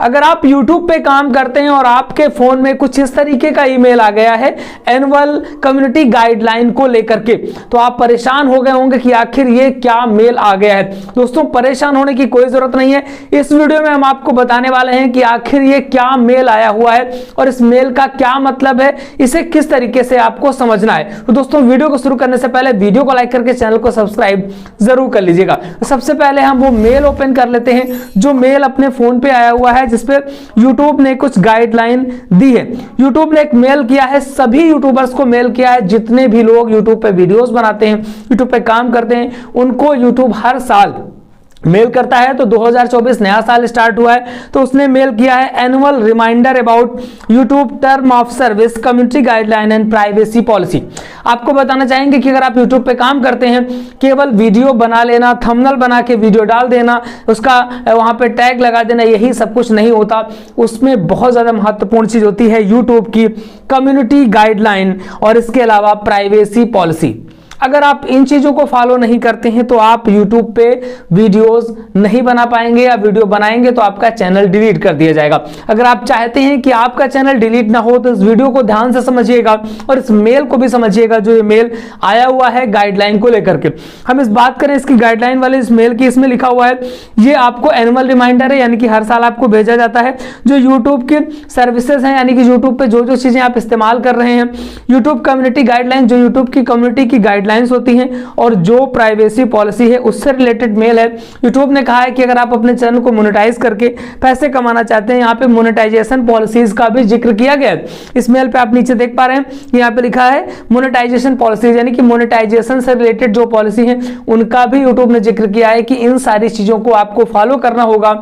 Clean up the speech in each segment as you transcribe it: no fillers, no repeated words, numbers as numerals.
अगर आप YouTube पे काम करते हैं और आपके फोन में कुछ इस तरीके का ईमेल आ गया है एनुअल कम्युनिटी गाइडलाइन को लेकर के, तो आप परेशान हो गए होंगे कि आखिर ये क्या मेल आ गया है। दोस्तों परेशान होने की कोई जरूरत नहीं है। इस वीडियो में हम आपको बताने वाले हैं कि आखिर ये क्या मेल आया हुआ है और इस मेल का क्या मतलब है, इसे किस तरीके से आपको समझना है। तो दोस्तों वीडियो को शुरू करने से पहले वीडियो को लाइक करके चैनल को सब्सक्राइब जरूर कर लीजिएगा। तो सबसे पहले हम वो मेल ओपन कर लेते हैं जो मेल अपने फोन पे आया हुआ है, जिसपे YouTube ने कुछ गाइडलाइन दी है। YouTube ने एक मेल किया है, सभी यूट्यूबर्स को मेल किया है, जितने भी लोग YouTube पे वीडियोस बनाते हैं, YouTube पे काम करते हैं, उनको YouTube हर साल मेल करता है। तो 2024 नया साल स्टार्ट हुआ है, तो उसने मेल किया है annual reminder about YouTube term of service community guideline and privacy policy. आपको बताना चाहेंगे कि अगर आप यूट्यूब पे काम करते हैं, केवल वीडियो बना लेना, थंबनेल बना के वीडियो डाल देना, उसका वहां पे टैग लगा देना, यही सब कुछ नहीं होता। उसमें बहुत ज्यादा महत्वपूर्ण चीज होती है यूट्यूब की कम्युनिटी गाइडलाइन और इसके अलावा प्राइवेसी पॉलिसी। अगर आप इन चीजों को फॉलो नहीं करते हैं तो आप YouTube पे वीडियोस नहीं बना पाएंगे, या वीडियो बनाएंगे तो आपका चैनल डिलीट कर दिया जाएगा। अगर आप चाहते हैं कि आपका चैनल डिलीट ना हो तो इस वीडियो को ध्यान से समझिएगा और इस मेल को भी समझिएगा जो ये मेल आया हुआ है गाइडलाइन को लेकर के। हम इस बात करें इसकी गाइडलाइन वाले इस मेल की, इसमें लिखा हुआ है ये आपको एनुअल रिमाइंडर है, यानी कि हर साल आपको भेजा जाता है जो यूट्यूब की सर्विसेज हैं, यानी कि यूट्यूब पे जो जो चीजें आप इस्तेमाल कर रहे हैं, यूट्यूब कम्युनिटी गाइडलाइन जो यूट्यूब की कम्युनिटी की गाइडलाइंस होती हैं, और जो प्राइवेसी पॉलिसी है उससे रिलेटेड मेल है। यूट्यूब ने कहा है कि अगर आप अपने चैनल को मोनेटाइज करके पैसे कमाना चाहते हैं, यहाँ पे मोनेटाइजेशन पॉलिसीज का भी जिक्र किया गया है। इस मेल पे आप नीचे देख पा रहे हैं, यहाँ पे लिखा है मोनेटाइजेशन पॉलिसीज, यानी कि मोनेटाइजेशन से रिलेटेड जो पॉलिसी है उनका भी यूट्यूब ने जिक्र किया है कि इन सारी चीजों को आपको फॉलो करना होगा।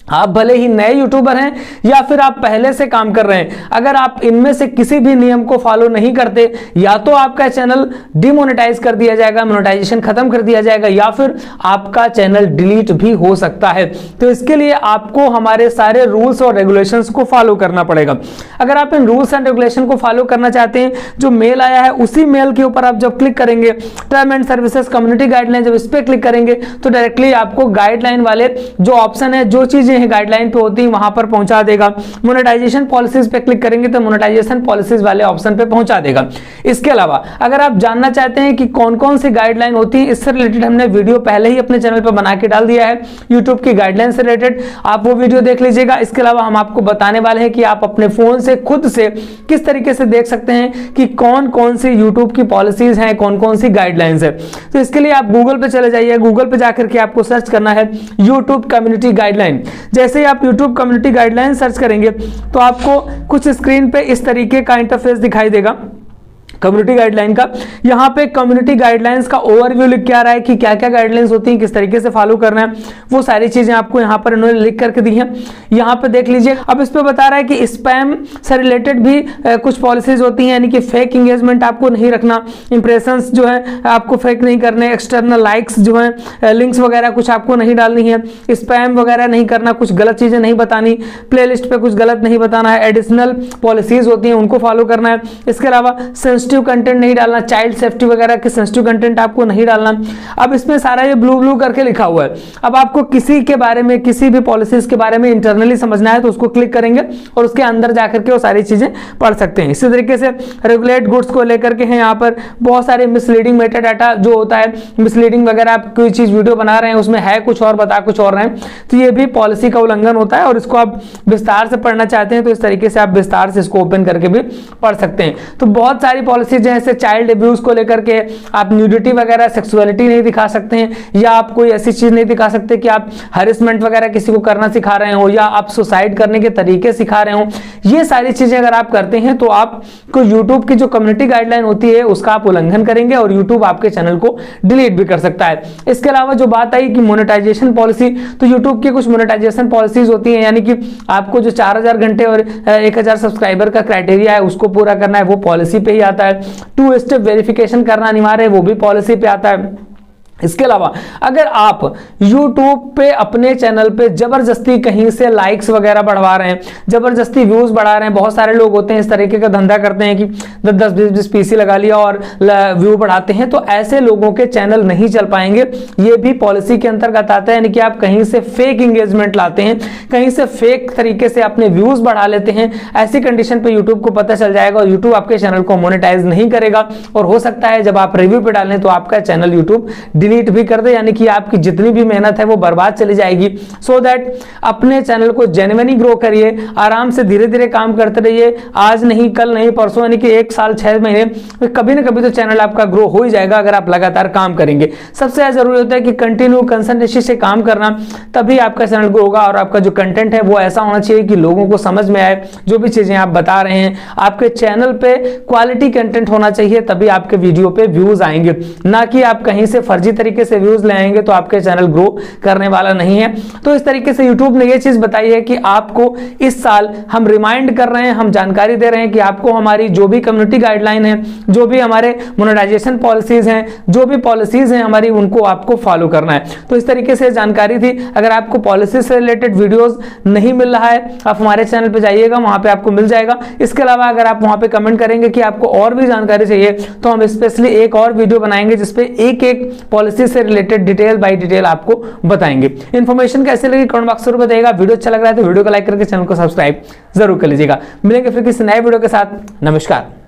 आप भले ही नए यूट्यूबर हैं या फिर आप पहले से काम कर रहे हैं, अगर आप इनमें से किसी भी नियम को फॉलो नहीं करते, या तो आपका चैनल डिमोनेटाइज कर दिया जाएगा, मोनेटाइजेशन खत्म कर दिया जाएगा, या फिर आपका चैनल डिलीट भी हो सकता है। तो इसके लिए आपको हमारे सारे रूल्स और रेगुलेशंस को फॉलो करना पड़ेगा। अगर आप इन रूल्स एंड रेगुलेशन को फॉलो करना चाहते हैं, जो मेल आया है उसी मेल के ऊपर आप जब क्लिक करेंगे, term and services community guideline, जब इस पर क्लिक करेंगे तो डायरेक्टली आपको गाइडलाइन वाले जो ऑप्शन है, जो चीजें गाइडलाइन पे होती है वहां पर पहुंचा देगा। मोनेटाइजेशन पॉलिसीज पे क्लिक करेंगे तो मोनेटाइजेशन पॉलिसीज वाले ऑप्शन पे पहुंचा देगा। इसके अलावा अगर आप जानना चाहते हैं कि कौन कौन सी गाइडलाइन होती है, इससे रिलेटेड हमने वीडियो पहले ही अपने चैनल पर बना के डाल दिया है यूट्यूब की गाइडलाइन से रिलेटेड, आप वो वीडियो देख लीजिएगा। इसके अलावा हम आपको बताने वाले हैं कि आप अपने फोन से खुद से किस तरीके से देख सकते हैं कि कौन कौन सी यूट्यूब की पॉलिसीज हैं, कौन कौन सी गाइडलाइंस है। तो इसके लिए आप गूगल पे चले जाइए, गूगल पे जाकर के आपको सर्च करना है यूट्यूब कम्युनिटी गाइडलाइन। जैसे ही आप YouTube कम्युनिटी गाइडलाइन सर्च करेंगे तो आपको कुछ स्क्रीन पे इस तरीके का इंटरफेस दिखाई देगा कम्युनिटी गाइडलाइन का। यहाँ पे कम्युनिटी गाइडलाइंस का ओवरव्यू लिख के आ रहा है कि क्या क्या गाइडलाइंस होती हैं, किस तरीके से फॉलो करना है, वो सारी चीजें आपको यहाँ पर इन्होंने लिख करके दी हैं। यहाँ पे देख लीजिए, अब इस पे बता रहा है कि स्पैम से रिलेटेड भी कुछ पॉलिसीज होती हैं, यानी कि फेक इंगेजमेंट आपको नहीं रखना, इंप्रेशंस जो है आपको फेक नहीं करने, एक्सटर्नल लाइक्स जो है, लिंक्स वगैरह कुछ आपको नहीं डालनी है, स्पैम वगैरह नहीं करना, कुछ गलत चीजें नहीं बतानी, प्ले लिस्ट पे कुछ गलत नहीं बताना है, एडिशनल पॉलिसीज होती हैं उनको फॉलो करना है। इसके अलावा सेंसिटिव कंटेंट नहीं डालना, चाइल्ड सेफ्टी वगैरह के सेंसिटिव कंटेंट आपको नहीं डालना। अब इसमें सारा ये ब्लू ब्लू करके लिखा हुआ है। अब आपको किसी के बारे में, किसी भी पॉलिसीज के बारे में इंटरनली समझना है तो उसको क्लिक करेंगे और उसके अंदर जाकर के वो सारी चीजें पढ़ सकते हैं। इसी तरीके से रेगुलेट गुड्स को लेकर के हैं, यहाँ पर बहुत सारे मिसलीडिंग मेटा डाटा जो होता है, मिसलीडिंग वगैरह, आप कोई चीज वीडियो बना रहे हैं उसमें है कुछ और, बता कुछ और रहे हैं, तो ये भी पॉलिसी का उल्लंघन होता है। और इसको आप विस्तार से पढ़ना चाहते हैं तो इस तरीके से आप विस्तार से इसको ओपन करके भी पढ़ सकते हैं। तो बहुत सारी पॉलिसीज जैसे चाइल्ड अब्यूज को लेकर के आप न्यूडिटी वगैरह, सेक्सुअलिटी नहीं दिखा सकते हैं, या आप कोई ऐसी चीज नहीं दिखा सकते कि आप हैरेसमेंट वगैरह किसी को करना सिखा रहे हो, या आप सुसाइड करने के तरीके सिखा रहे हो। ये सारी चीजें अगर आप करते हैं तो आपको यूट्यूब की जो कम्युनिटी गाइडलाइन होती है उसका आप उल्लंघन करेंगे और यूट्यूब आपके चैनल को डिलीट भी कर सकता है। इसके अलावा जो बात आई कि मोनेटाइजेशन पॉलिसी, तो यूट्यूब की कुछ मोनेटाइजेशन पॉलिसीज होती है, यानी कि आपको जो 4000 घंटे और 1000 सब्सक्राइबर का क्राइटेरिया है उसको पूरा करना है, वो पॉलिसी पे ही आता है। 2 स्टेप वेरिफिकेशन करना अनिवार्य है, वो भी पॉलिसी पे आता है। इसके अलावा अगर आप YouTube पे अपने चैनल पे जबरदस्ती कहीं से लाइक्स वगैरह बढ़वा रहे हैं, जबरदस्ती व्यूज बढ़ा रहे हैं, बहुत सारे लोग होते हैं इस तरीके का धंधा करते हैं कि 10-20 पीसी लगा लिया और व्यू बढ़ाते हैं, तो ऐसे लोगों के चैनल नहीं चल पाएंगे। ये भी पॉलिसी के अंतर्गत आता है, यानी कि आप कहीं से फेक इंगेजमेंट लाते हैं, कहीं से फेक तरीके से अपने व्यूज बढ़ा लेते हैं, ऐसी कंडीशन पे यूट्यूब को पता चल जाएगा और यूट्यूब आपके चैनल को मोनेटाइज नहीं करेगा और हो सकता है जब आप रिव्यू पे डालें तो आपका चैनल यूट्यूब डिलीट भी कर दे, यानी कि आपकी जितनी भी मेहनत है वो बर्बाद चली जाएगी। सो दैट अपने चैनल को जेन्युइनली ग्रो करिए, आराम से धीरे धीरे काम करते रहिए, आज नहीं कल नहीं परसों, यानी कि 1 साल 6 महीने कभी ना कभी तो चैनल आपका ग्रो हो ही जाएगा अगर आप लगातार काम करेंगे। सबसे ज्यादा जरूरी होता है कि कंटिन्यू कंसिस्टेंसी से काम करना, तभी आपका चैनल ग्रो होगा और आपका जो कंटेंट है वो ऐसा होना चाहिए कि लोगों को समझ में आए, जो भी चीजें आप बता रहे हैं आपके चैनल पे क्वालिटी कंटेंट होना चाहिए, तभी आपके वीडियो पे व्यूज आएंगे, ना कि आप कहीं से फर्जी तरीके से व्यूज ले आएंगे तो आपके चैनल ग्रो करने वाला नहीं है। तो इस तरीके से YouTube ने ये चीज बताई है कि आपको इस साल हम रिमाइंड कर रहे हैं, हम जानकारी दे रहे हैं कि आपको हमारी जो भी कम्युनिटी गाइडलाइन है, जो भी हमारे मोनेटाइजेशन पॉलिसीज हैं, जो भी पॉलिसीज हैं हमारी, उनको आपको फॉलो करना है। तो इस तरीके से जानकारी थी। अगर आपको पॉलिसी से रिलेटेड वीडियोस नहीं मिल रहा है, आप हमारे चैनल पे जाइएगा, वहां पे आपको मिल जाएगा। इसके अलावा अगर आप वहां पे कमेंट करेंगे कि आपको और भी जानकारी चाहिए, तो हम स्पेशली एक और वीडियो बनाएंगे जिसपे एक एक पॉलिसी से रिलेटेड डिटेल बाय डिटेल आपको बताएंगे। इन्फॉर्मेशन कैसे लगी कमेंट बॉक्स में बताइएगा। वीडियो अच्छा लग रहा है तो वीडियो को लाइक करके चैनल को सब्सक्राइब जरूर कर लीजिएगा। मिलेंगे फिर किसी नए वीडियो के साथ। नमस्कार।